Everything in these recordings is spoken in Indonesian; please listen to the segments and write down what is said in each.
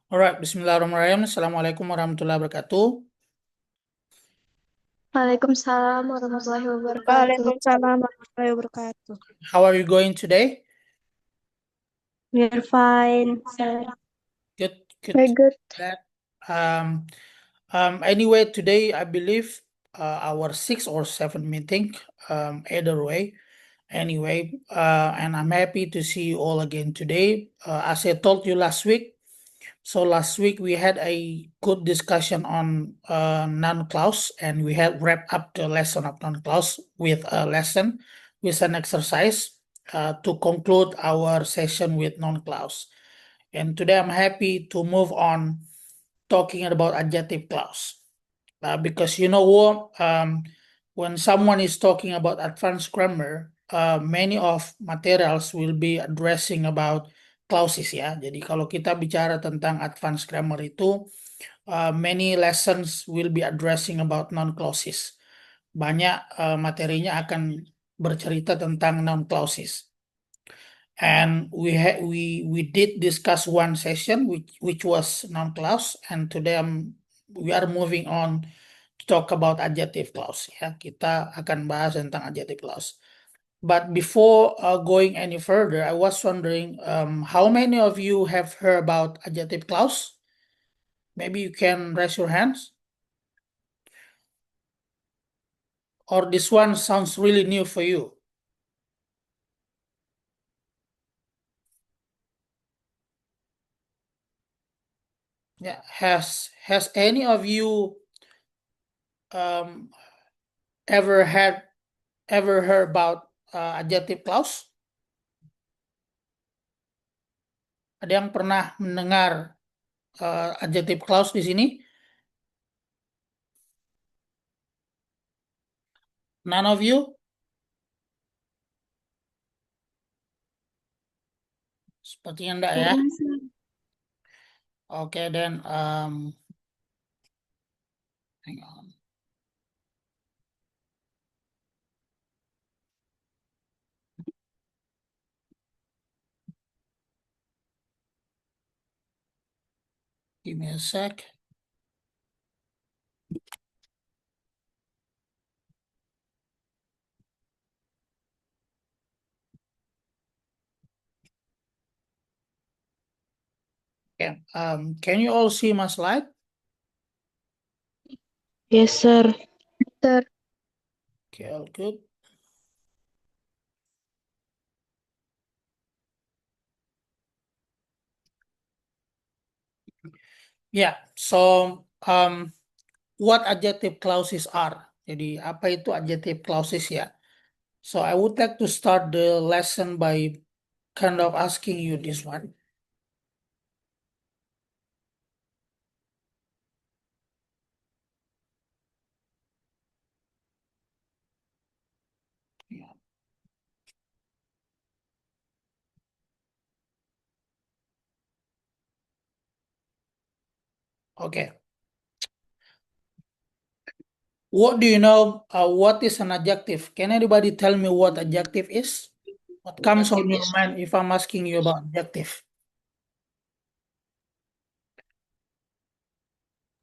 Alright, Bismillahirrahmanirrahim. Assalamualaikum warahmatullahi wabarakatuh. Waalaikumsalam warahmatullahi wabarakatuh. Waalaikumsalam warahmatullahi wabarakatuh. How are you going today? We're fine, sir. Good, good. Very good. That. Um, Anyway, today I believe our sixth or seventh meeting, either way. Anyway, and I'm happy to see you all again today. As I told you last week, so last week we had a good discussion on non-clause, and we had wrapped up the lesson of non-clause with a lesson with an exercise to conclude our session with non-clause. And today I'm happy to move on talking about adjective clause. Because you know what, when someone is talking about advanced grammar, many of materials will be addressing about clauses ya. Jadi kalau kita bicara tentang advanced grammar itu, many lessons will be addressing about non-clauses. Banyak materinya akan bercerita tentang non-clauses. And we did discuss one session which was non-clause, and today we are moving on to talk about adjective clause ya. Kita akan bahas tentang adjective clause. But before going any further, I was wondering how many of you have heard about adjective clause? Maybe you can raise your hands. Or this one sounds really new for you? Yeah, has any of you um, ever heard about adjective clause? Ada yang pernah mendengar adjective clause di sini? None of you? Sepertinya enggak ya. Oke, then hang on. Give me a sec. Okay. Can you all see my slide? Yes, sir. Sir, Okay, all good. Yeah, so what adjective clauses are? Jadi apa itu adjective clauses ya? So I would like to start the lesson by kind of asking you this one. Yeah. Okay. What do you know? What is an adjective? Can anybody tell me what adjective is? What comes on your mind if I'm asking you about adjective?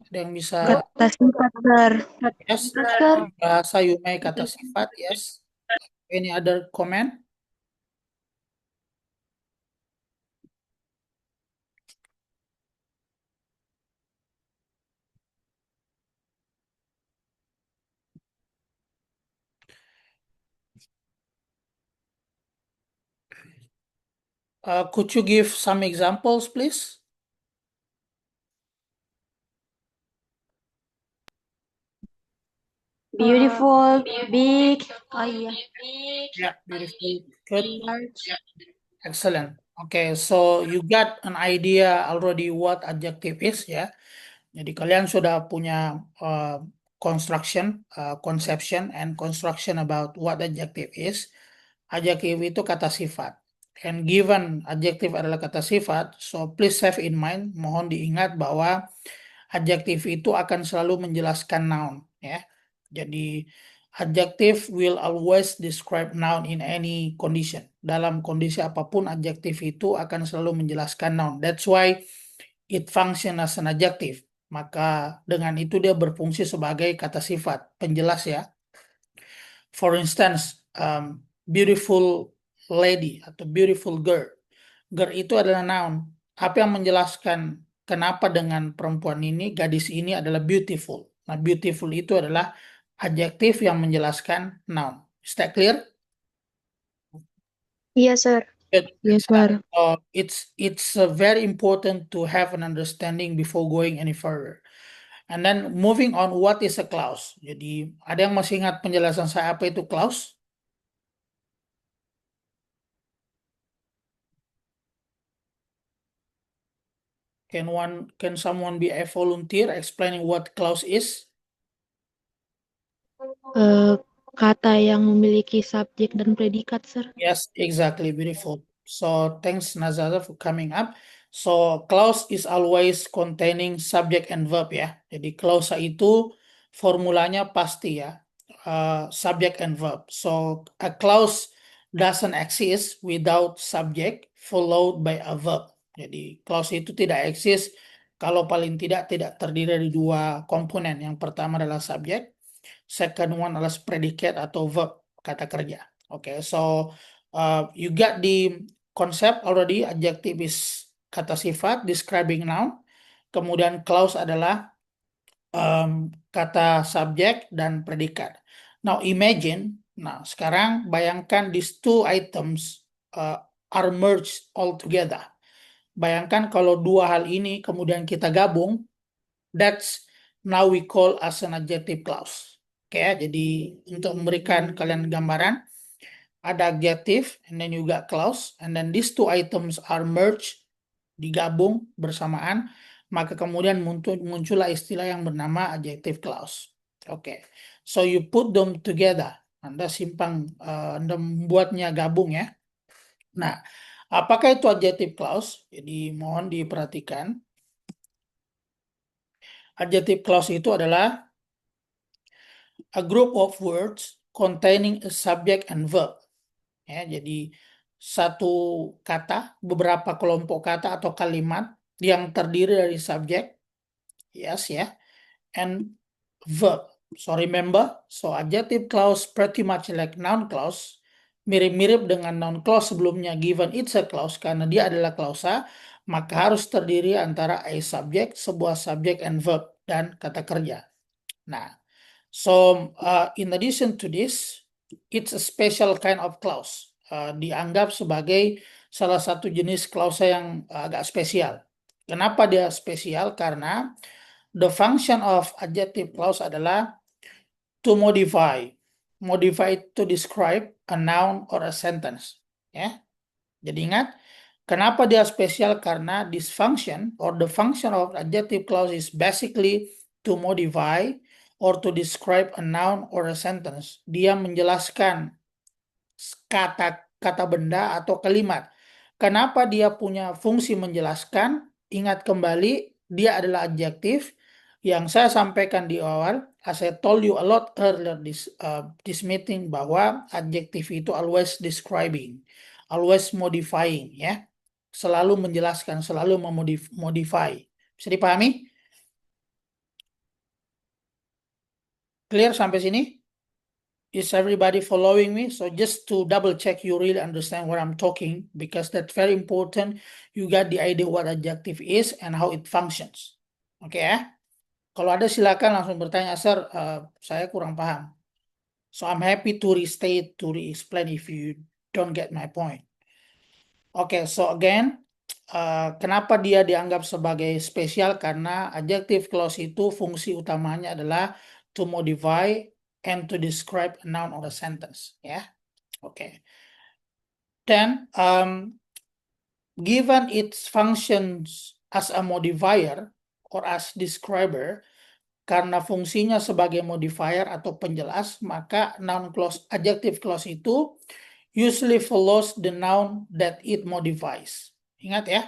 Ada yang bisa? Kata sifat, sir. Yes. sir. Bahasa Yumei kata sifat. Yes. Any other comment? Could you give some examples, please? Beautiful, big, Yeah, beautiful. Good. large. Excellent. Okay, so you got an idea already what adjective is ya. Jadi kalian sudah punya conception and construction about what adjective is. Adjective itu kata sifat. And given adjective adalah kata sifat, so please have in mind, mohon diingat bahwa adjektif itu akan selalu menjelaskan noun ya. Jadi adjective will always describe noun in any condition. Dalam kondisi apapun adjektif itu akan selalu menjelaskan noun. That's why it function as an adjective. Maka dengan itu dia berfungsi sebagai kata sifat penjelas ya. For instance, beautiful lady atau beautiful girl. Girl itu adalah noun. Apa yang menjelaskan kenapa dengan perempuan ini, gadis ini adalah beautiful. Nah, beautiful itu adalah adjektif yang menjelaskan noun. Is that clear? Iya, Sir. Good. Yes, sir. It's very important to have an understanding before going any further. And then moving on, what is a clause? Jadi ada yang masih ingat penjelasan saya apa itu clause? Can someone be a volunteer explaining what clause is? Kata yang memiliki subjek dan predikat, sir. Yes, exactly. Beautiful. So thanks Nazara for coming up. So clause is always containing subject and verb ya. Jadi clause itu formulanya pasti ya. Subject and verb. So a clause doesn't exist without subject followed by a verb. Jadi clause itu tidak eksis kalau paling tidak terdiri dari dua komponen. Yang pertama adalah subjek, second one adalah predicate atau verb kata kerja. Okay, so you got the concept already. Adjective is kata sifat, describing noun. Kemudian clause adalah kata subjek dan predikat. Now imagine, sekarang bayangkan these two items are merged all together. Bayangkan kalau dua hal ini kemudian kita gabung, that's now we call as an adjective clause. Oke, jadi untuk memberikan kalian gambaran, ada adjective, and then you got clause, and then these two items are merged, digabung bersamaan, maka kemudian muncullah istilah yang bernama adjective clause. Oke, so you put them together. Anda Anda membuatnya gabung ya. Nah, apakah itu adjective clause? Jadi mohon diperhatikan. Adjective clause itu adalah a group of words containing a subject and verb. Ya, jadi satu kata, beberapa kelompok kata atau kalimat yang terdiri dari subjek, yes ya, and verb. So remember, so adjective clause pretty much like noun clause, mirip-mirip dengan noun clause sebelumnya, given it's a clause karena dia adalah klausa, maka harus terdiri antara a subject, sebuah subjek and verb dan kata kerja. Nah, so in addition to this, it's a special kind of clause. Dianggap sebagai salah satu jenis klausa yang agak spesial. Kenapa dia spesial? Karena the function of adjective clause adalah to modify. Modify to describe a noun or a sentence. Ya. Jadi ingat, kenapa dia spesial? Karena this function or the function of adjective clause is basically to modify or to describe a noun or a sentence. Dia menjelaskan kata benda atau kalimat. Kenapa dia punya fungsi menjelaskan? Ingat kembali, dia adalah adjektif yang saya sampaikan di awal. As I told you a lot earlier this meeting bahwa adjektif itu always describing, always modifying ya. Selalu menjelaskan, selalu memodify. Bisa dipahami? Clear sampai sini? Is everybody following me? So just to double check you really understand what I'm talking, because that's very important. You got the idea what adjective is and how it functions. Oke ya? Kalau ada silakan langsung bertanya, Sir, saya kurang paham. So I'm happy to restate, to re-explain if you don't get my point. Oke, so again, kenapa dia dianggap sebagai spesial? Karena adjective clause itu fungsi utamanya adalah to modify and to describe a noun or a sentence. Ya, oke. Then, given its functions as a modifier or as describer, karena fungsinya sebagai modifier atau penjelas, maka noun clause, adjective clause itu usually follows the noun that it modifies. Ingat ya,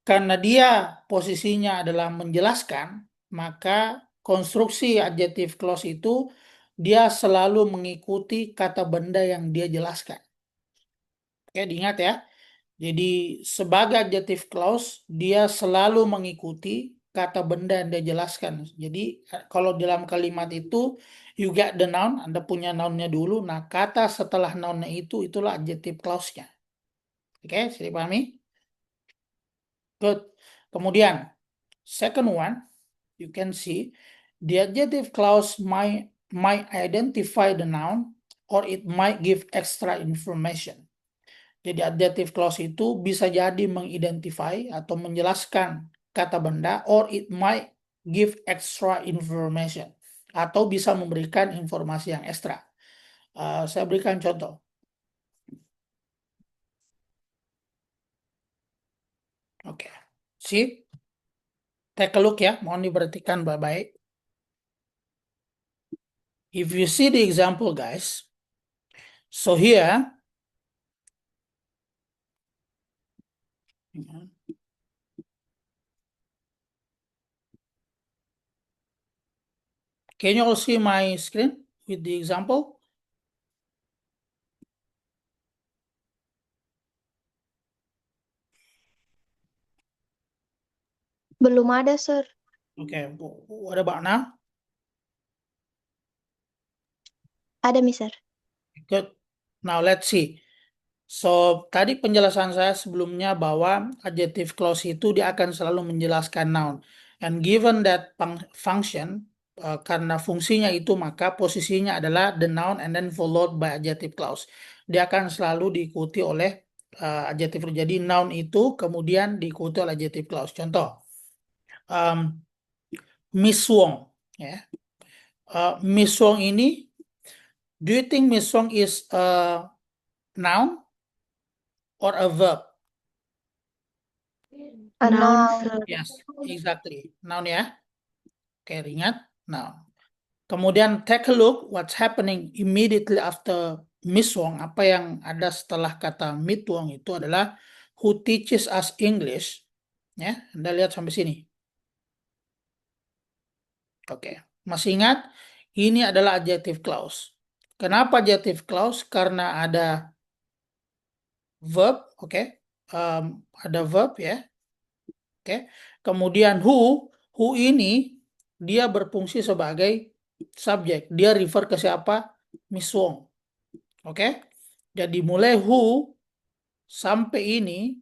karena dia posisinya adalah menjelaskan, maka konstruksi adjective clause itu dia selalu mengikuti kata benda yang dia jelaskan. Oke, diingat ya. Jadi sebagai adjective clause dia selalu mengikuti kata benda yang dia jelaskan. Jadi kalau dalam kalimat itu you get the noun, Anda punya nounnya dulu. Nah, kata setelah nounnya itu itulah adjective clause-nya. Oke, sudah dipahami? Good. Kemudian second one, you can see the adjective clause might identify the noun or it might give extra information. Jadi adjective clause itu bisa jadi mengidentify atau menjelaskan kata benda or it might give extra information atau bisa memberikan informasi yang ekstra. Saya berikan contoh. Oke. See? Take a look ya, mohon diperhatikan baik-baik. If you see the example guys, so here can you all see my screen with the example? Belum ada, Sir. Okay, what about now? Ada, Mister. Good. Now let's see. So, tadi penjelasan saya sebelumnya bahwa adjective clause itu dia akan selalu menjelaskan noun. And given that function, karena fungsinya itu maka posisinya adalah the noun and then followed by adjective clause. Dia akan selalu diikuti oleh adjective. Jadi noun itu kemudian diikuti oleh adjective clause. Contoh, Miss Wong. Ya. Miss Wong ini, do you think Miss Wong is a noun or a verb? A Noun, noun. Sir. Yes, exactly. Noun ya. Oke, ingat. Noun. Kemudian take a look what's happening immediately after Miss Wong. Apa yang ada setelah kata Miss Wong itu adalah who teaches us English. Ya, Anda lihat sampai sini. Oke, masih ingat? Ini adalah adjective clause. Kenapa adjective clause? Karena ada verb, oke. Ada verb ya. Oke. Kemudian who ini dia berfungsi sebagai subjek. Dia refer ke siapa? Miss Wong. Oke. Jadi mulai who sampai ini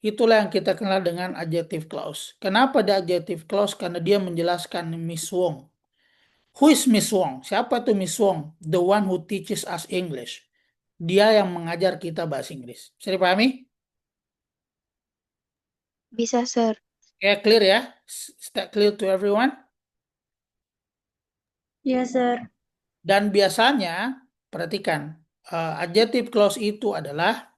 itulah yang kita kenal dengan adjective clause. Kenapa ada adjective clause? Karena dia menjelaskan Miss Wong. Who is Miss Wong? Siapa tuh Miss Wong? The one who teaches us English. Dia yang mengajar kita bahasa Inggris. Bisa dipahami? Bisa, Sir. Oke, clear ya? Is that clear to everyone? Yes, Sir. Dan biasanya, perhatikan, adjective clause itu adalah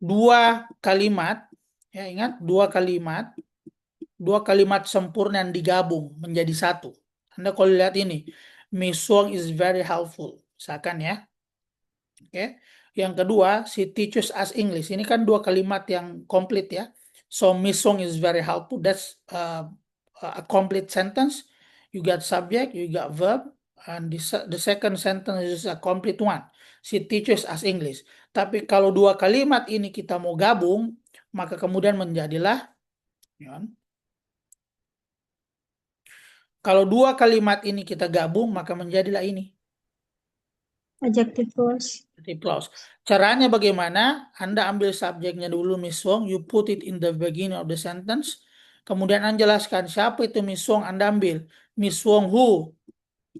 dua kalimat, ya ingat, dua kalimat sempurna yang digabung menjadi satu. Anda kalau lihat ini, Miss Wong is very helpful, misalkan ya. Oke. Yang kedua, she teaches us English. Ini kan dua kalimat yang komplit ya. So Miss Wong is very helpful. That's a complete sentence. You got subject, you got verb, and the second sentence is a complete one. She teaches us English. Tapi kalau dua kalimat ini kita mau gabung, maka kemudian menjadilah ya, kalau dua kalimat ini kita gabung, maka menjadilah ini. Adjective clause. Adjective clause. Caranya bagaimana? Anda ambil subjeknya dulu Miss Wong, you put it in the beginning of the sentence. Kemudian Anda jelaskan siapa itu Miss Wong, Anda ambil Miss Wong who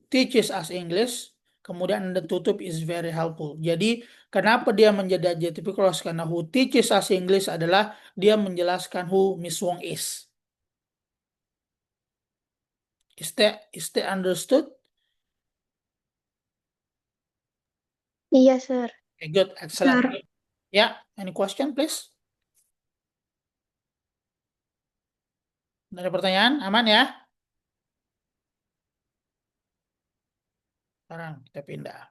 teaches us English. Kemudian Anda tutup is very helpful. Jadi kenapa dia menjadi adjective clause? Karena who teaches us English adalah dia menjelaskan who Miss Wong is. Is that understood? Iya, Sir. Okay, good, excellent. Yeah, any question please? Ada pertanyaan? Aman ya? Sekarang kita pindah.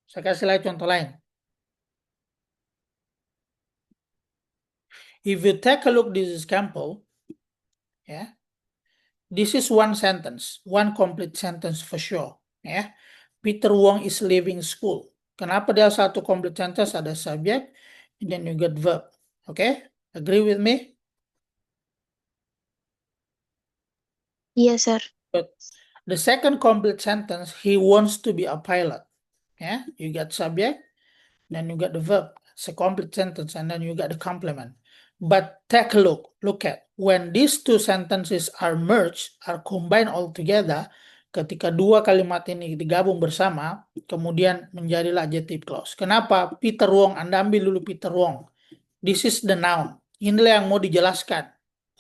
Saya kasih lagi contoh lain. If you take a look this example, yeah, this is one sentence, one complete sentence for sure. Yeah, Peter Wong is leaving school. Kenapa dia satu complete sentence ada subject, and then you get verb. Okay? Agree with me? Iya, sir. But the second complete sentence, he wants to be a pilot. Yeah, you get subject, then you get the verb. It's a complete sentence, and then you get the complement. But take a look at when these two sentences are merged, are combined all together, ketika dua kalimat ini digabung bersama, kemudian menjadilah adjective clause. Kenapa? Peter Wong, Anda ambil dulu Peter Wong. This is the noun. Inilah yang mau dijelaskan.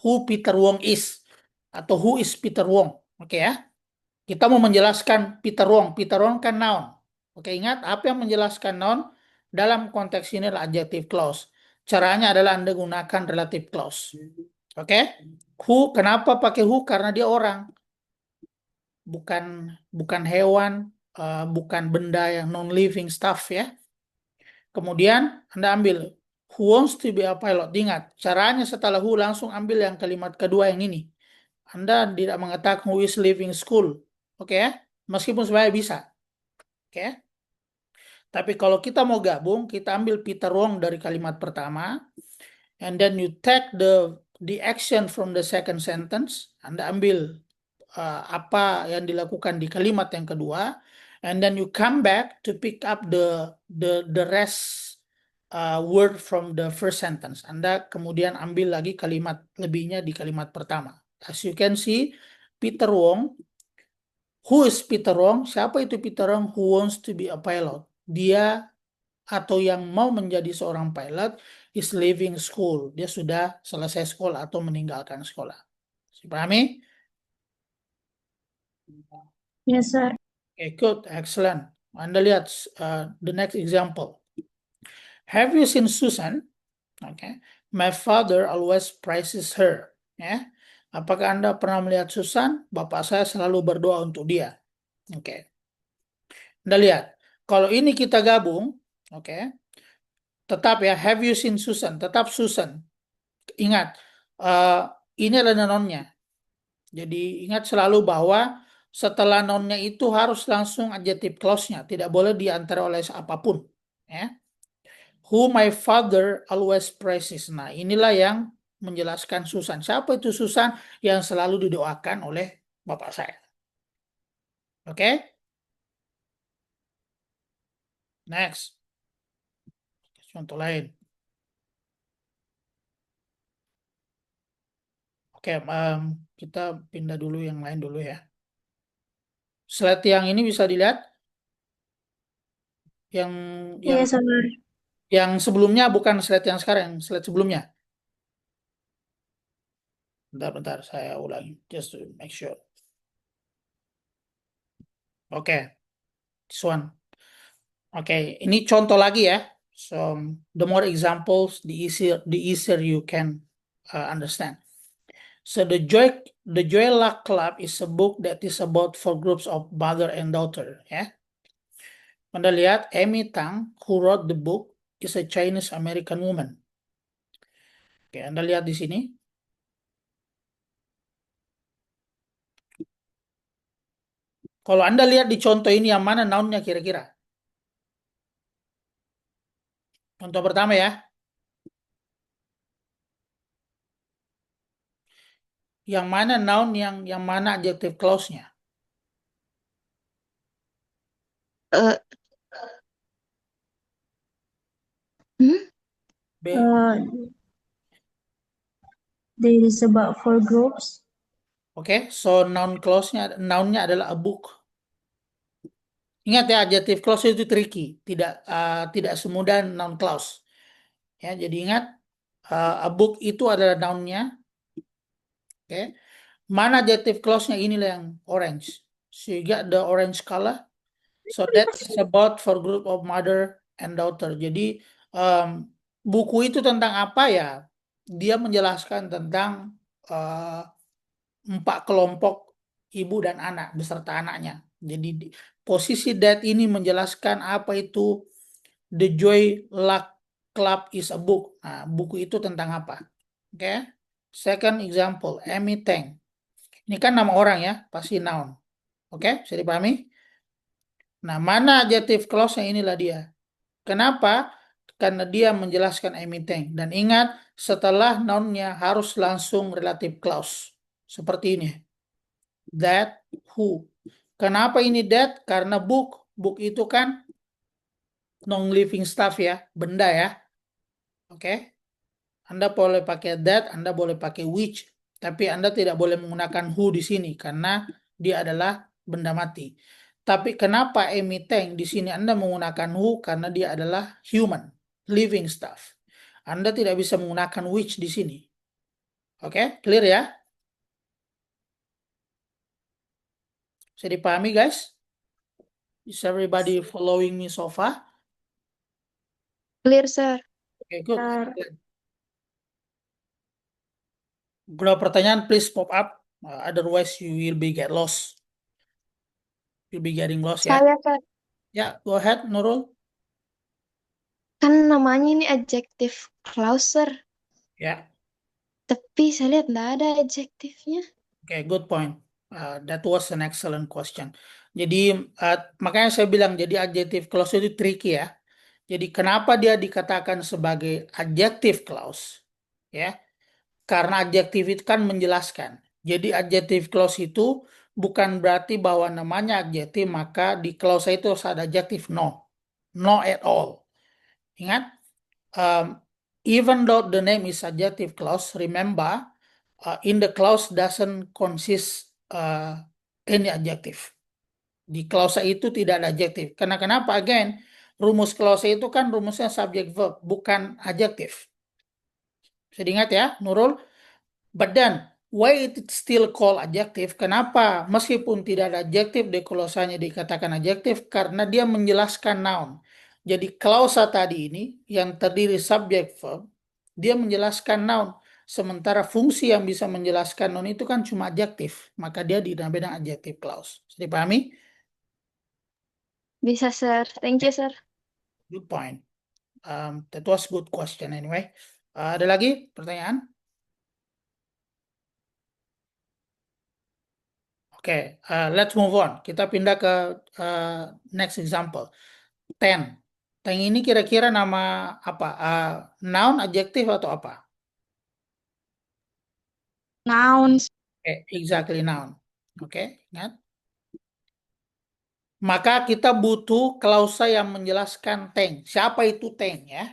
Who Peter Wong is. Atau who is Peter Wong. Oke ya. Kita mau menjelaskan Peter Wong. Peter Wong kan noun. Oke, ingat apa yang menjelaskan noun? Dalam konteks ini adalah adjective clause. Caranya adalah Anda gunakan relative clause. Oke? Who, kenapa pakai who? Karena dia orang. Bukan hewan, bukan benda yang non-living stuff ya. Kemudian Anda ambil who wants to be a pilot. Ingat, caranya setelah who langsung ambil yang kalimat kedua yang ini. Anda tidak mengatakan who is leaving school. Oke ya? Meskipun sebenarnya bisa. Oke. Tapi kalau kita mau gabung, kita ambil Peter Wong dari kalimat pertama, and then you take the action from the second sentence. Anda ambil apa yang dilakukan di kalimat yang kedua, and then you come back to pick up the rest word from the first sentence. Anda kemudian ambil lagi kalimat lebihnya di kalimat pertama. As you can see, Peter Wong. Who is Peter Wong? Siapa itu Peter Wong? Who wants to be a pilot? Dia atau yang mau menjadi seorang pilot is leaving school. Dia sudah selesai sekolah atau meninggalkan sekolah. Pahami? Yes, sir. Okay, good, excellent. Anda lihat the next example. Have you seen Susan? Okay, my father always praises her. Ya, apakah Anda pernah melihat Susan? Bapak saya selalu berdoa untuk dia. Oke, Anda lihat. Kalau ini kita gabung, oke, tetap ya. Have you seen Susan? Tetap Susan. Ingat, ini adalah nounnya. Jadi ingat selalu bahwa setelah nounnya itu harus langsung adjective clause-nya, tidak boleh diantara oleh apapun. Ya. Who my father always praises. Nah, inilah yang menjelaskan Susan. Siapa itu Susan? Yang selalu didoakan oleh bapak saya. Oke? Next. Contoh lain. Oke, kita pindah dulu yang lain dulu ya. Slide yang ini bisa dilihat. Yang Iya, sir. yang sebelumnya bukan slide yang sekarang, slide sebelumnya. Bentar, saya ulangi. Just to make sure. Oke, this one. Oke, ini contoh lagi ya. So, the more examples, the easier you can understand. So, the Joy Luck Club is a book that is about 4 groups of mother and daughter. Ya, Anda lihat, Amy Tang, who wrote the book, is a Chinese American woman. Oke, Anda lihat di sini. Kalau Anda lihat di contoh ini, yang mana noun-nya kira-kira? Contoh pertama ya. Yang mana noun, yang mana adjective clause-nya? Eh, B. There is about 4 groups. Oke, so noun-nya adalah a book. Ingat ya, adjective clause itu tricky, tidak semudah noun clause. Ya, jadi ingat a book itu adalah noun-nya. Oke. Mana adjective clause-nya? Inilah yang orange. So you got the orange color. So that is about for group of mother and daughter. Jadi buku itu tentang apa ya? Dia menjelaskan tentang 4 kelompok ibu dan anak beserta anaknya. Jadi posisi that ini menjelaskan apa itu The Joy Luck Club is a book. Nah, buku itu tentang apa? Oke. Second example, Amy Tang. Ini kan nama orang ya, pasti noun. Oke, bisa dipahami? Nah, mana adjective clause-nya inilah dia. Kenapa? Karena dia menjelaskan anything. Dan ingat, setelah noun-nya harus langsung relative clause. Seperti ini. That, who. Kenapa ini that? Karena book. Book itu kan non-living stuff ya, benda ya. Oke. Anda boleh pakai that, Anda boleh pakai which, tapi Anda tidak boleh menggunakan who di sini karena dia adalah benda mati. Tapi kenapa anything di sini Anda menggunakan who? Karena dia adalah human, living stuff. Anda tidak bisa menggunakan which di sini. Oke, clear ya? Bisa dipahami guys? Is everybody following me so far? Clear, sir. Oke, good. Sir. Kalau pertanyaan please pop up, otherwise you will be get lost. You'll be getting lost ya. Saya, sir. Ya, go ahead Nurul. Kan namanya ini adjective clause, sir. Ya. Tapi saya lihat nggak ada adjektifnya. Okay, good point. That was an excellent question. Jadi makanya saya bilang jadi adjective clause itu tricky ya. Jadi kenapa dia dikatakan sebagai adjective clause? Ya, karena adjektif itu kan menjelaskan. Jadi adjective clause itu bukan berarti bahwa namanya adjektif maka di clause itu harus ada adjektif. No, no at all. Ingat, um, even though the name is adjective clause, remember in the clause doesn't consist any adjective. Di klausa itu tidak ada adjektif. Karena kenapa? Again, rumus klausa itu kan rumusnya subject verb, bukan adjektif. Bisa diingat ya, Nurul? But then, why it still called adjective? Kenapa? Meskipun tidak ada adjektif, di klausanya dikatakan adjektif karena dia menjelaskan noun. Jadi klausa tadi ini yang terdiri subject verb, dia menjelaskan noun. Sementara fungsi yang bisa menjelaskan noun itu kan cuma adjektif. Maka dia dinamakan dengan adjective clause. Bisa dipahami? Bisa, sir. Thank you, sir. Good point. That was good question anyway. Ada lagi pertanyaan? Oke, let's move on. Kita pindah ke next example. Ten. Ten ini kira-kira nama apa? Noun, adjektif atau apa? Nouns. Oke, exactly noun. Oke, ingat. Maka kita butuh klausa yang menjelaskan ten. Siapa itu ten ya?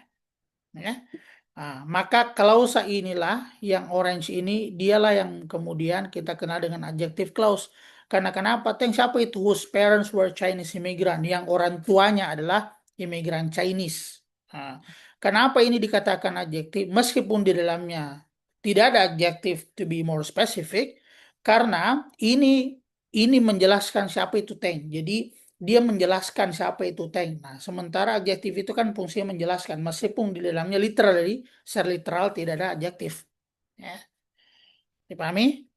Ya. Nah, maka klausa inilah yang orange ini dialah yang kemudian kita kenal dengan adjective clause. Karena kenapa? Teng siapa itu? Whose parents were Chinese immigrant. Yang orang tuanya adalah imigran Chinese. Nah, kenapa ini dikatakan adjektif? Meskipun di dalamnya tidak ada adjektif to be more specific, karena ini menjelaskan siapa itu Teng. Jadi dia menjelaskan siapa itu tank. Nah, sementara adjektif itu kan fungsinya menjelaskan, meskipun di dalamnya literally, secara literal tidak ada adjektif. Ya, dipahami?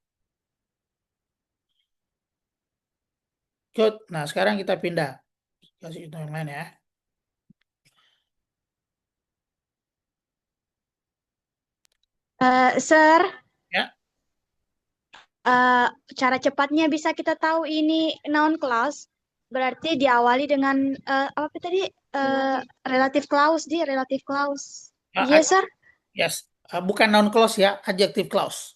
Good. Nah, sekarang kita pindah. Kasih contoh yang lain ya. Sir, Ya, eh, cara cepatnya bisa kita tahu ini noun clause berarti diawali dengan apa tadi? Relative clause, relative clause. Iya, sir. yes. Bukan noun clause ya, adjective clause.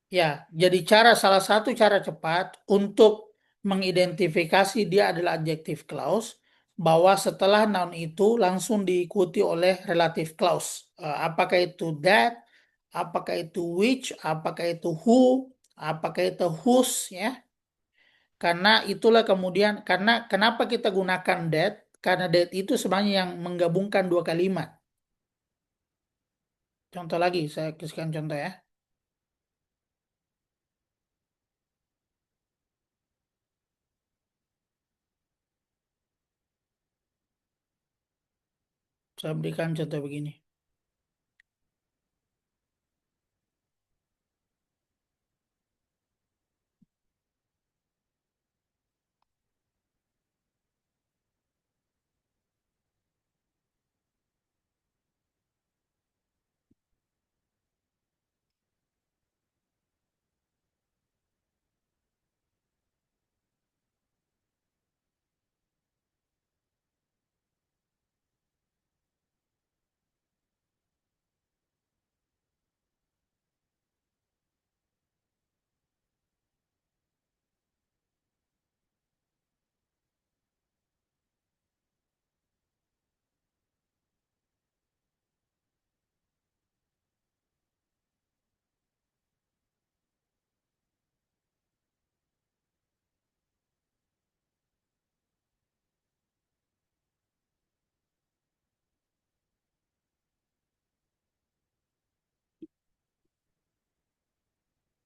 Ya, jadi salah satu cara cepat untuk mengidentifikasi dia adalah adjective clause, bahwa setelah noun itu langsung diikuti oleh relative clause. Apakah itu that, apakah itu which, apakah itu who, apakah itu whose, ya. Karena itulah kemudian, karena kenapa kita gunakan that? Karena that itu sebenarnya yang menggabungkan dua kalimat. Contoh lagi, saya kasihkan contoh ya. Saya berikan contoh begini.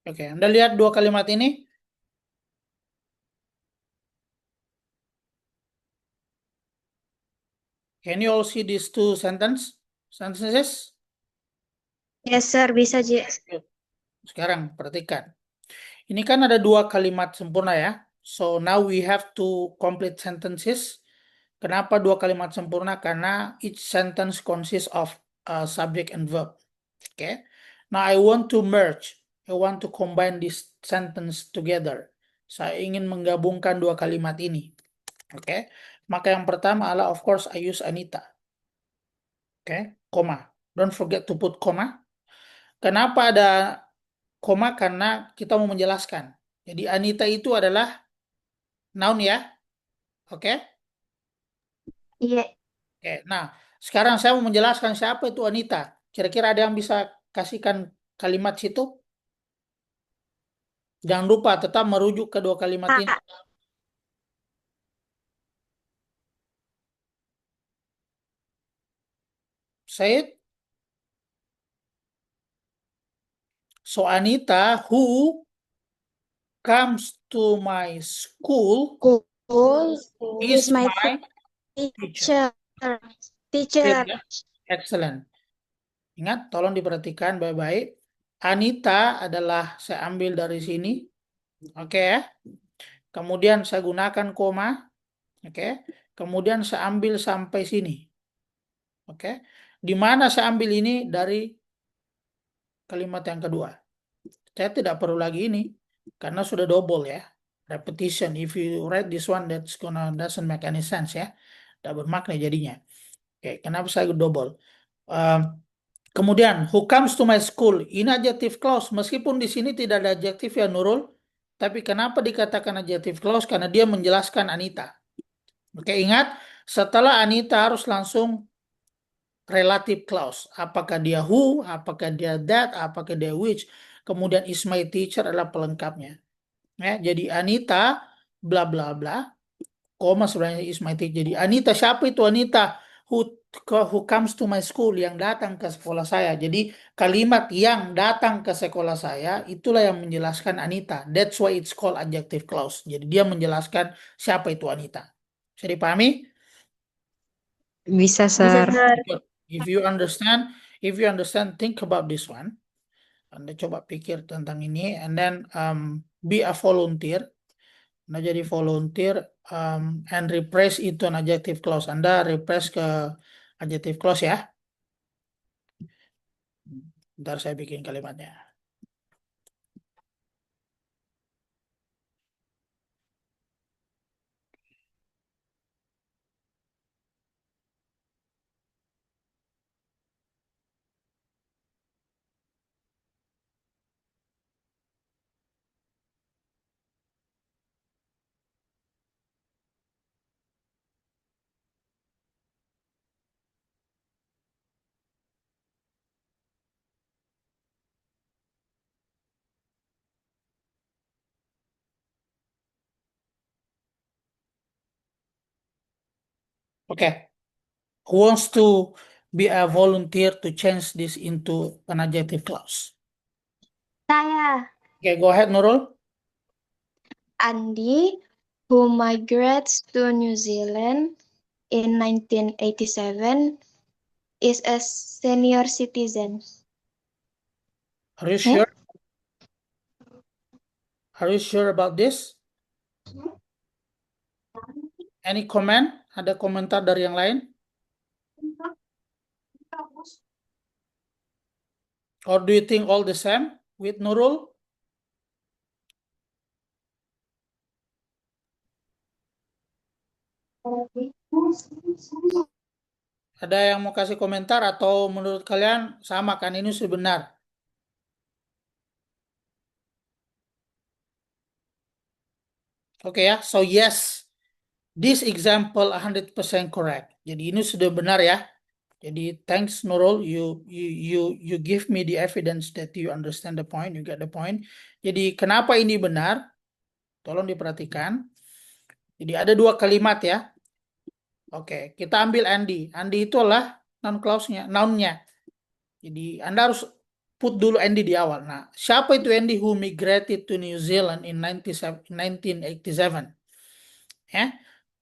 Oke, Anda lihat dua kalimat ini? Can you all see these two sentences? Yes, sir. Bisa, Ji. Sekarang perhatikan. Ini kan ada dua kalimat sempurna ya. So now we have to complete sentences. Kenapa dua kalimat sempurna? Karena each sentence consists of subject and verb. Okay. Now I want to merge. I want to combine this sentence together. Saya ingin menggabungkan dua kalimat ini. Oke. Maka yang pertama adalah of course I use Anita. Oke, koma. Don't forget to put koma. Kenapa ada koma? Karena kita mau menjelaskan. Jadi Anita itu adalah noun ya. Oke. Iya. Oke. Nah, sekarang saya mau menjelaskan siapa itu Anita. Kira-kira ada yang bisa kasihkan kalimat situ? Jangan lupa tetap merujuk ke dua kalimat ini. Say it. So Anita who comes to my school Cool is is my my teacher. teacher. Teacher. Ya? Excellent. Ingat, tolong diperhatikan baik-baik. Anita adalah saya ambil dari sini. Oke ya. Kemudian saya gunakan koma. Oke. Kemudian saya ambil sampai sini. Oke. Di mana saya ambil ini? Dari kalimat yang kedua. Saya tidak perlu lagi ini karena sudah double ya. Repetition. If you write this one, doesn't make any sense ya. Tidak bermakna jadinya. Oke, kenapa saya double? Kemudian who comes to my school? Ini adjective clause. Meskipun di sini tidak ada adjektif ya Nurul, tapi kenapa dikatakan adjective clause? Karena dia menjelaskan Anita. Oke, ingat setelah Anita harus langsung relative clause. Apakah dia who, apakah dia that, apakah dia which. Kemudian is my teacher adalah pelengkapnya. Ya, jadi Anita bla bla bla, koma sebenarnya is my teacher. Jadi Anita, siapa itu Anita? Who comes to my school, yang datang ke sekolah saya. Jadi kalimat yang datang ke sekolah saya itulah yang menjelaskan Anita. That's why it's called adjective clause. Jadi dia menjelaskan siapa itu Anita. Bisa dipahami? Bisa, Bisa, Sir. sir. Good. If you understand, think about this one. Anda coba pikir tentang ini, and then be a volunteer. Anda jadi volunteer and replace itu an adjective clause. Anda replace ke adjective clause ya. Ntar saya bikin kalimatnya. Oke. Who wants to be a volunteer to change this into an adjective clause? Saya. Okay, go ahead Nurul. Andy, who migrates to New Zealand in 1987, is a senior citizen. Are you sure? Are you sure about this? Any comment? Ada komentar dari yang lain? Or do you think all the same with Nurul? Ada yang mau kasih komentar atau menurut kalian sama kan ini sudah benar? Oke ya, so yes, this example 100% correct. Jadi ini sudah benar ya. Jadi thanks Nurul, you give me the evidence that you understand the point, you get the point. Jadi kenapa ini benar? Tolong diperhatikan. Jadi ada dua kalimat ya. Oke, kita ambil Andy. Andy itu adalah noun clause-nya, noun-nya. Jadi Anda harus put dulu Andy di awal. Nah, siapa itu Andy who migrated to New Zealand in 1987? Ya,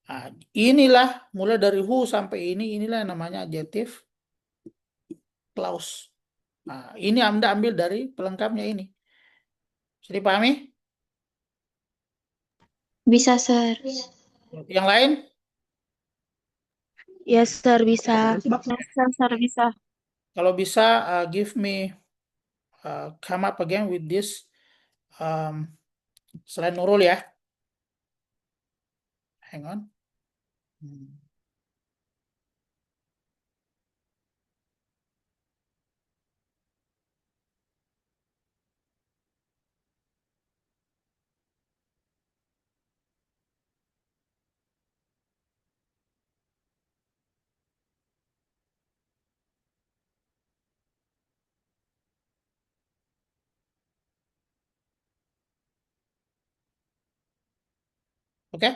nah, inilah mulai dari who sampai inilah yang namanya adjective clause. Nah, ini Anda ambil dari pelengkapnya ini. Bisa dipahami? Bisa, Sir. Yang lain? Yes, Sir, bisa. Sensor bisa. Kalau bisa, give me come up again with this selain Nurul ya. Hang on. Oke?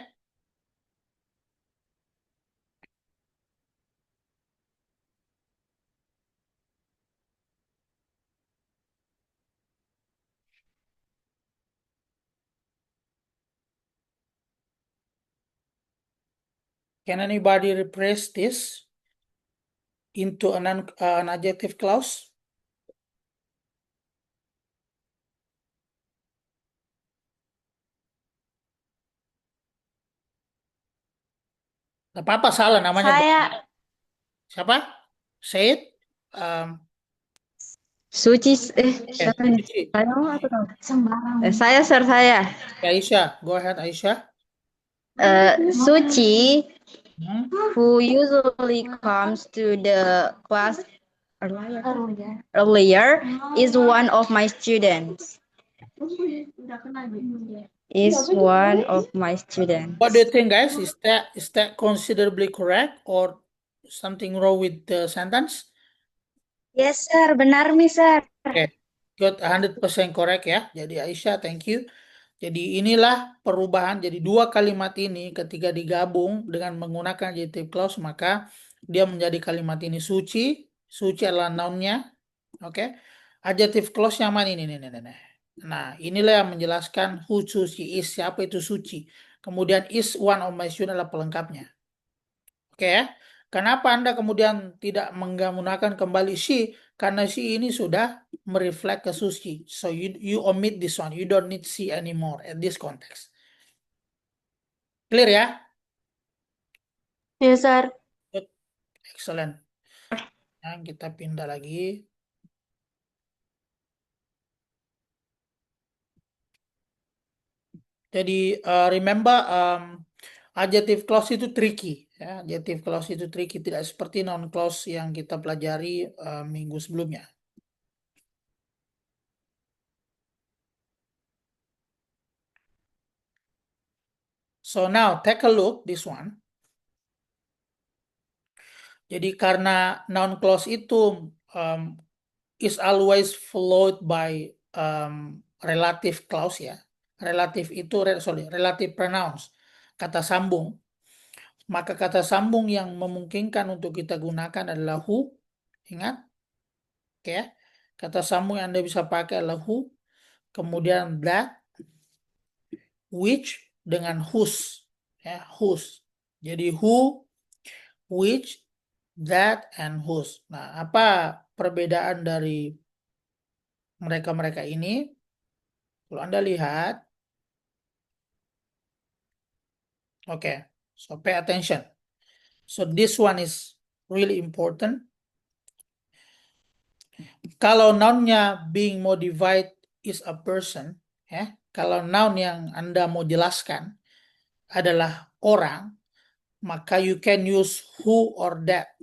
Can anybody replace this into an adjective clause? Gak apa-apa salah namanya. Saya Siapa? Say it. Suci, siapa nih? Suci. Saya atau tahu? Saya, Sir, saya. Aisyah, go ahead Aisyah. Suci, Hmm. who usually comes to the class earlier, is one of my students. Is one of my students. What do you think, guys? Is that considerably correct or something wrong with the sentence? yes, Sir. Benar nih, Sir. Okay, good, 100% correct ya. Jadi Aisyah, thank you. Jadi inilah perubahan. Jadi dua kalimat ini ketika digabung dengan menggunakan adjective clause maka dia menjadi kalimat ini suci. Suci adalah noun-nya. Oke. Adjective clause yang mana ini? Nah, inilah yang menjelaskan who suci is, siapa itu suci. Kemudian is one of my students adalah pelengkapnya. Oke ya. Kenapa Anda kemudian tidak menggunakan kembali she? Karena she ini sudah mereflect ke suci. So you omit this one. You don't need she anymore at this context. Clear ya? Yes, Sir. Good. Excellent. Nah, kita pindah lagi. Jadi remember adjective clause itu tricky ya. Adjective clause itu tricky, tidak seperti noun clause yang kita pelajari minggu sebelumnya. So now take a look this one. Jadi karena noun clause itu is always followed by relative clause ya. Relative itu relative pronouns, kata sambung. Maka kata sambung yang memungkinkan untuk kita gunakan adalah who. Ingat? Oke ya. Kata sambung yang Anda bisa pakai adalah who, kemudian that, which dengan whose ya, whose. Jadi who, which, that, and whose. Nah, apa perbedaan dari mereka-mereka ini? Kalau Anda lihat, oke, so pay attention. So this one is really important. Kalau nounnya being modified is a person, ya. Kalau noun yang Anda mau jelaskan adalah orang, maka you can use who or that.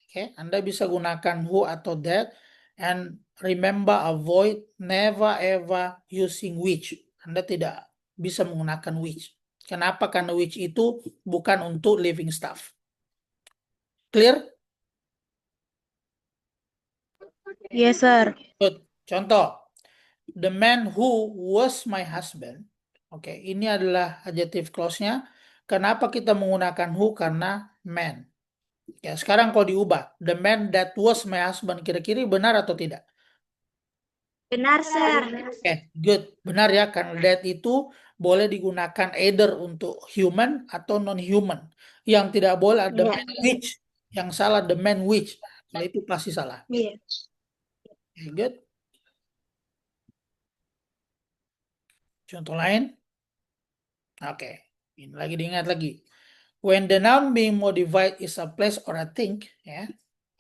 Oke, Anda bisa gunakan who atau that, and remember avoid never ever using which. Anda tidak bisa menggunakan which. Kenapa? Karena which itu bukan untuk living stuff. Clear? Yes, Sir. Good. Contoh, the man who was my husband. Oke, ini adalah adjective clause-nya. Kenapa kita menggunakan who? Karena man. Ya, sekarang kalau diubah, the man that was my husband, kira-kira benar atau tidak? Benar, Sir. Oke, good. Benar ya, karena that itu boleh digunakan either untuk human atau non-human. Yang tidak boleh ada Iya. man which. Yang salah the man which. Kalau itu pasti salah. Iya. Okay, good. Contoh lain? Oke, ini lagi diingat lagi. When the noun being modified is a place or a thing, ya,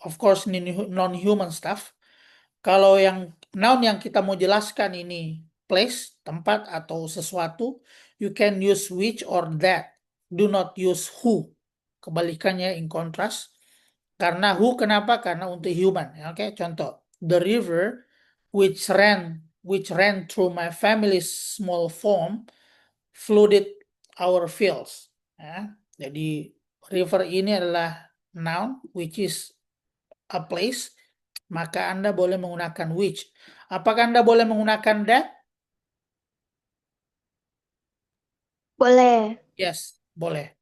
of course non-human stuff. Kalau yang noun yang kita mau jelaskan ini place, tempat atau sesuatu, you can use which or that. Do not use who. Kebalikannya in contrast. Karena who kenapa? Karena untuk human. Oke, contoh. The river which ran through my family's small farm flooded our fields. Ya, jadi river ini adalah noun which is a place, maka Anda boleh menggunakan which. Apakah Anda boleh menggunakan that? Boleh. Yes, boleh.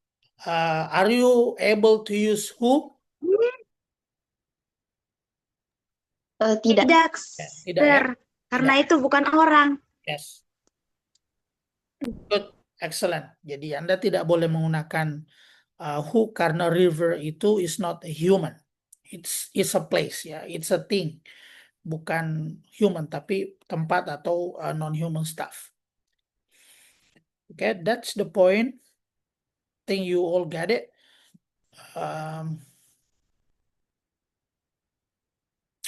Are you able to use who? Tidak. Tidak, Tidak ya? Sir. Karena Tidak. itu bukan orang. Yes. Good, excellent. Jadi Anda tidak boleh menggunakan who karena river itu is not a human. It's a place ya, it's a thing. Bukan human tapi tempat atau non-human stuff. Okay, that's the point. Think you all get it.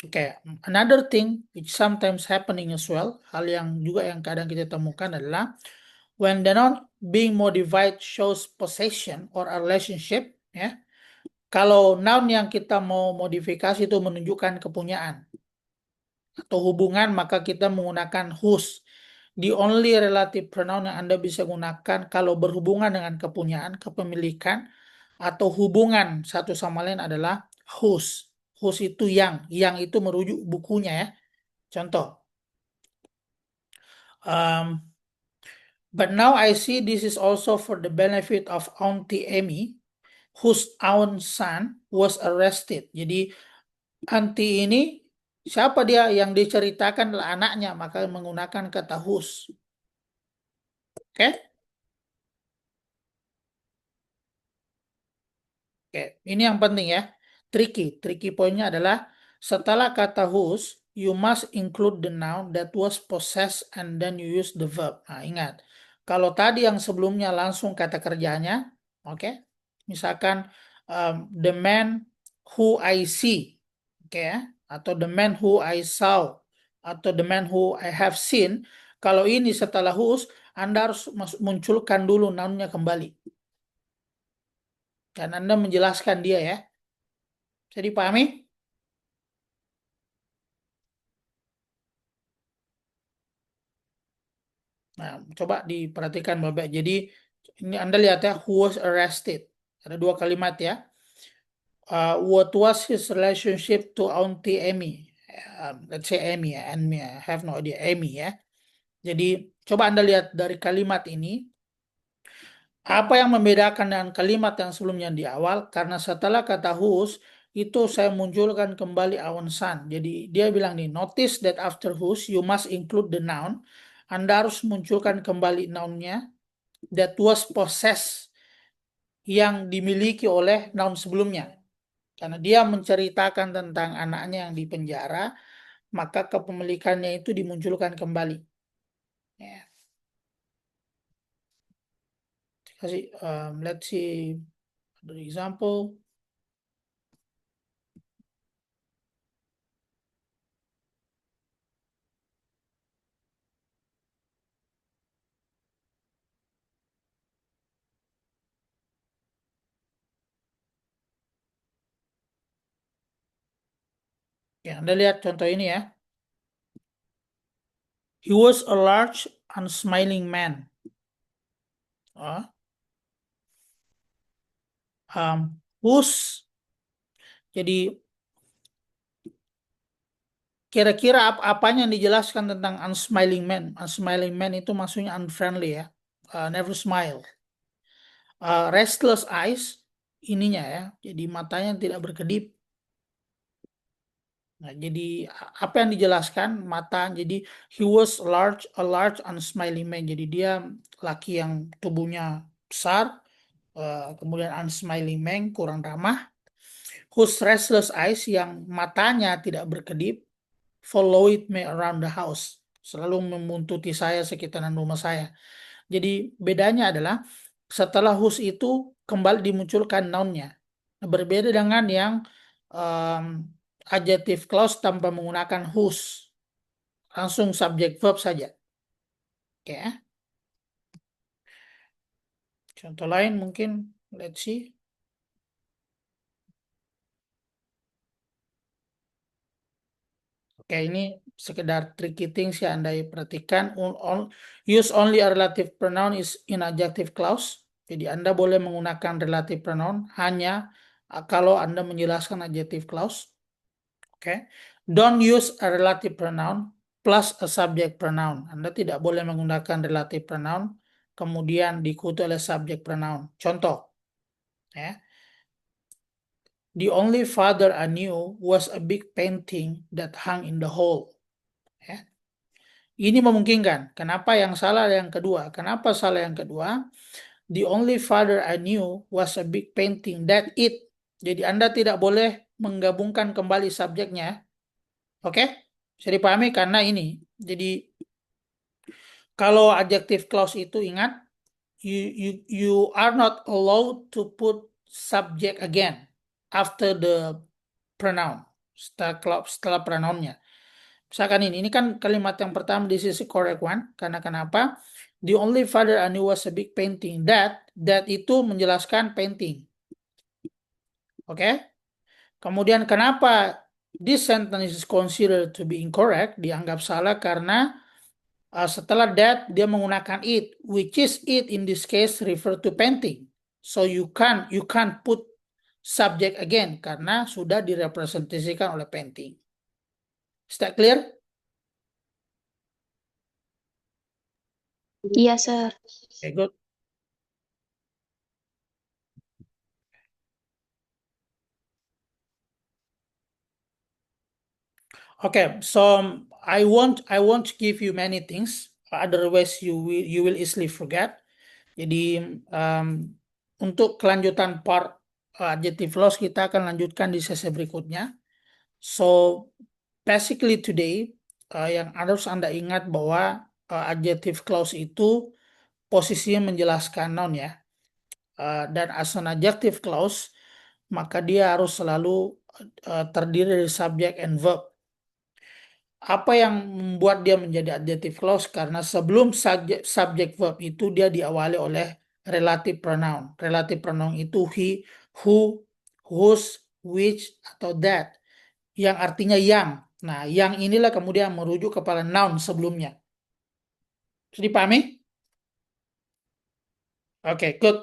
Okay, another thing which sometimes happening as well, hal yang juga yang kadang kita temukan adalah when the noun being modified shows possession or a relationship, ya. Kalau noun yang kita mau modifikasi itu menunjukkan kepunyaan atau hubungan, maka kita menggunakan whose. The only relative pronoun yang Anda bisa gunakan kalau berhubungan dengan kepunyaan, kepemilikan, atau hubungan satu sama lain adalah whose. Whose itu yang itu merujuk bukunya ya. Contoh. But now I see this is also for the benefit of Auntie Amy, whose own son was arrested. Jadi Auntie ini siapa dia yang diceritakan adalah anaknya, maka menggunakan kata whose. Oke? Oke, ini yang penting ya. Tricky poinnya adalah setelah kata whose, you must include the noun that was possessed and then you use the verb. Nah, ingat. Kalau tadi yang sebelumnya langsung kata kerjanya, oke. Misalkan the man who I see, oke ya, atau the man who I saw, atau the man who I have seen. Kalau ini setelah whose, Anda harus munculkan dulu nounnya kembali. Dan Anda menjelaskan dia ya. Bisa dipahami? Nah, coba diperhatikan Bapak. Jadi ini Anda lihat ya, who was arrested. Ada dua kalimat ya. What was his relationship to Auntie Amy? Let's say Amy ya. Amy, I have no idea. Amy ya. Jadi coba Anda lihat dari kalimat ini. Apa yang membedakan dengan kalimat yang sebelumnya di awal? Karena setelah kata whose, itu saya munculkan kembali our son. Jadi dia bilang nih, notice that after whose, you must include the noun. Anda harus munculkan kembali nounnya. That was possessed. Yang dimiliki oleh noun sebelumnya. Karena dia menceritakan tentang anaknya yang dipenjara, maka kepemilikannya itu dimunculkan kembali. Ya. Let's see the example. Ya, Anda lihat contoh ini ya. He was a large, unsmiling man. Whose. Jadi kira-kira apanya yang dijelaskan tentang unsmiling man? Unsmiling man itu maksudnya unfriendly ya. Never smile. Restless eyes ininya ya. Jadi matanya yang tidak berkedip. Nah, jadi apa yang dijelaskan mata, jadi he was a large and smiling man. Jadi dia laki yang tubuhnya besar, kemudian unsmiling man kurang ramah, whose restless eyes yang matanya tidak berkedip, followed me around the house, selalu membuntuti saya sekitaran rumah saya. Jadi bedanya adalah setelah whose itu kembali dimunculkan noun-nya. Berbeda dengan yang adjective clause tanpa menggunakan whose. Langsung subject verb saja. Oke. Contoh lain mungkin, let's see. Oke, ini sekedar tricky things ya Anda perhatikan. Use only a relative pronoun is in adjective clause. Jadi Anda boleh menggunakan relative pronoun hanya kalau Anda menjelaskan adjective clause. Oke. Don't use a relative pronoun plus a subject pronoun. Anda tidak boleh menggunakan relative pronoun kemudian diikuti oleh subject pronoun. Contoh, ya. The only father I knew was a big painting that hung in the hall. Ya. Ini memungkinkan. Kenapa yang salah yang kedua? Kenapa salah yang kedua? The only father I knew was a big painting that it. Jadi Anda tidak boleh menggabungkan kembali subjeknya. Oke? Bisa dipahami karena ini. Jadi kalau adjective clause itu ingat, you are not allowed to put subject again after the pronoun. Setelah pronounnya. Misalkan ini kan kalimat yang pertama, this is the correct one. Karena kenapa? The only father I knew was a big painting. That itu menjelaskan painting. Oke? Kemudian kenapa this sentence is considered to be incorrect? Dianggap salah karena setelah that dia menggunakan it, which is it in this case refer to painting. So you can't put subject again karena sudah direpresentasikan oleh painting. Is that clear? Iya, Sir. Okay, good. Okay, so I won't give you many things, otherwise you will easily forget. Jadi untuk kelanjutan part adjective clause kita akan lanjutkan di sesi berikutnya. So basically today yang harus Anda ingat bahwa adjective clause itu posisinya menjelaskan noun ya. Dan as an adjective clause maka dia harus selalu terdiri dari subject and verb. Apa yang membuat dia menjadi adjective clause? Karena sebelum subject verb itu dia diawali oleh relative pronoun. Relative pronoun itu he, who, whose, which, atau that. Yang artinya yang. Nah, yang inilah kemudian merujuk kepada noun sebelumnya. Sudah dipahami? Oke, good.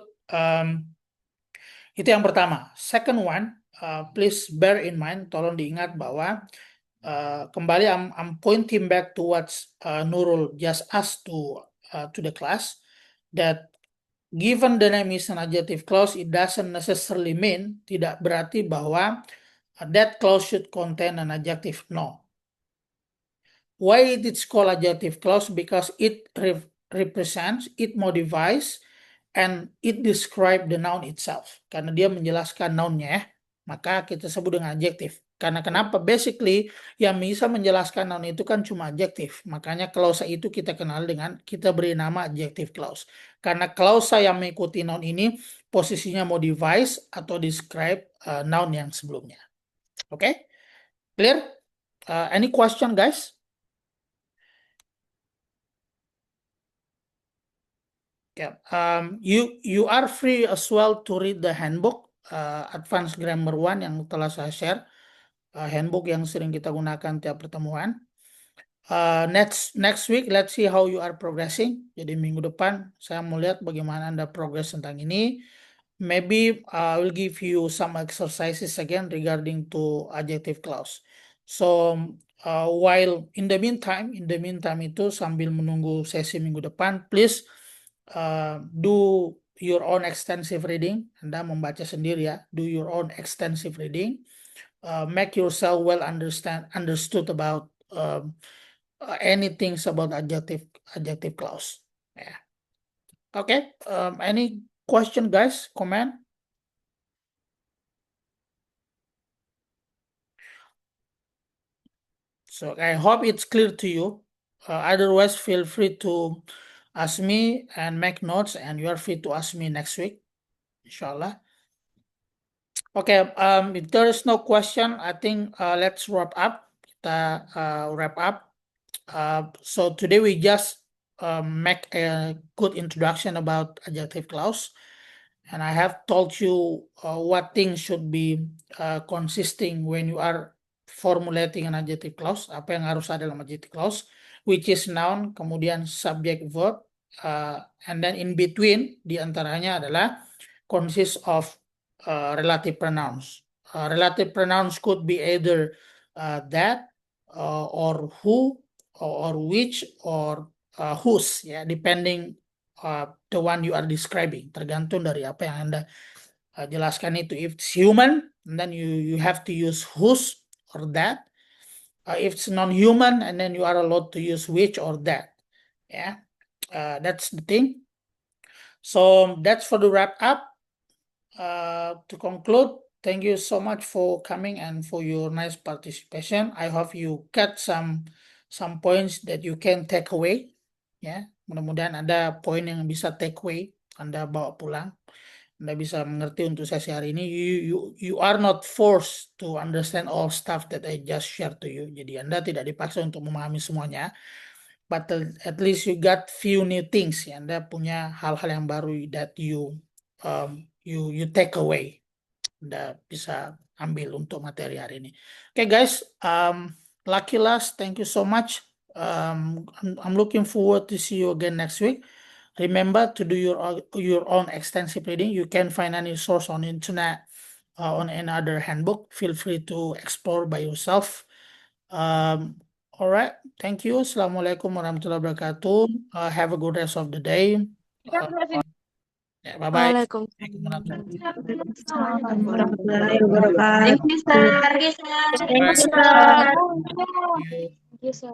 Itu yang pertama. Second one, please bear in mind, tolong diingat bahwa kembali I'm pointing back to what Nurul just asked to the class, that given the name is an adjective clause, it doesn't necessarily mean, tidak berarti bahwa that clause should contain an adjective. No. Why it is called adjective clause? Because it represents, it modifies, and it describe the noun itself. Karena dia menjelaskan nounnya ya, maka kita sebut dengan adjektif. Karena kenapa? Basically yang bisa menjelaskan noun itu kan cuma adjektif. Makanya klausa itu kita kenal dengan, kita beri nama adjective clause. Karena klausa yang mengikuti noun ini posisinya modifies atau describe noun yang sebelumnya. Oke? Clear? Any question guys? Yeah. You are free as well to read the handbook Advanced Grammar 1 yang telah saya share, handbook yang sering kita gunakan tiap pertemuan. Next week let's see how you are progressing. Jadi minggu depan saya mau lihat bagaimana Anda progress tentang ini. Maybe I will give you some exercises again regarding to adjective clause. So while in the meantime itu sambil menunggu sesi minggu depan, please do your own extensive reading. Anda membaca sendiri ya, do your own extensive reading. make yourself well understood about anything about adjective clause. Yeah. Okay. Any question, guys? Comment? So I hope it's clear to you. Otherwise, feel free to ask me and make notes, and you are free to ask me next week, inshallah. Okay, if there is no question, I think let's wrap up. Kita wrap up. So today we just make a good introduction about adjective clause, and I have told you what things should be consisting when you are formulating an adjective clause. Apa yang harus ada dalam adjective clause, which is noun, kemudian subject, verb, and then in between di antaranya adalah consists of relative pronouns. Relative pronouns could be either that or who or which or whose, ya, depending the one you are describing, tergantung dari apa yang Anda jelaskan itu. If it's human, then you have to use whose or that. If it's non-human, and then you are allowed to use which or that. Yeah, that's the thing. So that's for the wrap up. To conclude, thank you so much for coming and for your nice participation. I hope you get some points that you can take away. Ya, mudah-mudahan ada poin yang bisa take away, Anda bawa pulang. Anda bisa mengerti untuk sesi hari ini. You are not forced to understand all stuff that I just shared to you. Jadi Anda tidak dipaksa untuk memahami semuanya. But at least you got few new things. Ya. Anda punya hal-hal yang baru that you take away. Anda bisa ambil untuk materi hari ini. Okay, guys. Lucky last, thank you so much. I'm looking forward to see you again next week. Remember to do your own extensive reading. You can find any source on internet, on another handbook. Feel free to explore by yourself. All right. Thank you. Assalamualaikum warahmatullahi wabarakatuh. Have a good rest of the day. Bye-bye. Waalaikumsalam. Warahmatullahi wabarakatuh. Thank you, sir. Thank you, sir. Bye. Thank you, sir.